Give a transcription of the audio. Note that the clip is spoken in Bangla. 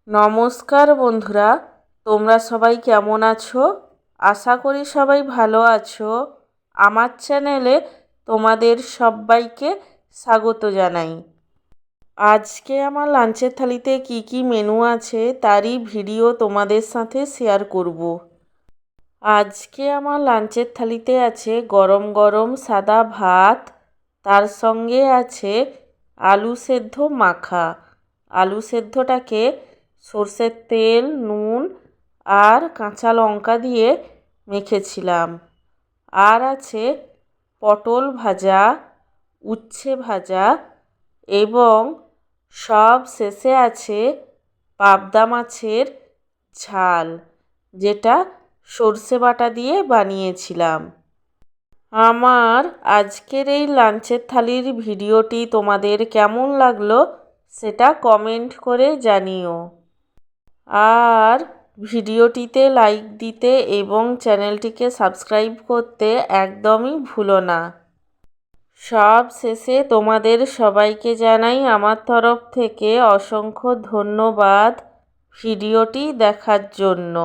নমস্কার বন্ধুরা, তোমরা সবাই কেমন আছো? আশা করি সবাই ভালো আছো। আমার চ্যানেলে তোমাদের সবাইকে স্বাগত জানাই। আজকে আমার লাঞ্চের থালিতে কি কি মেনু আছে তারই ভিডিও তোমাদের সাথে শেয়ার করব। আজকে আমার লাঞ্চের থালিতে আছে গরম গরম সাদা ভাত, তার সঙ্গে আছে আলু সেদ্ধ মাখা। আলু সেদ্ধটাকে সর্ষের তেল, নুন আর কাঁচা লঙ্কা দিয়ে মেখেছিলাম। আর আছে পটল ভাজা, উচ্ছে ভাজা এবং সব শেষে আছে পাবদা মাছের ঝাল, যেটা সর্ষে বাটা দিয়ে বানিয়েছিলাম। আমার আজকের এই লাঞ্চের থালির ভিডিওটি তোমাদের কেমন লাগলো সেটা কমেন্ট করে জানিও। আর ভিডিওটিতে লাইক দিতে এবং চ্যানেলটিকে সাবস্ক্রাইব করতে একদমই ভুলো না। সব শেষে তোমাদের সবাইকে জানাই আমার তরফ থেকে অসংখ্য ধন্যবাদ ভিডিওটি দেখার জন্য।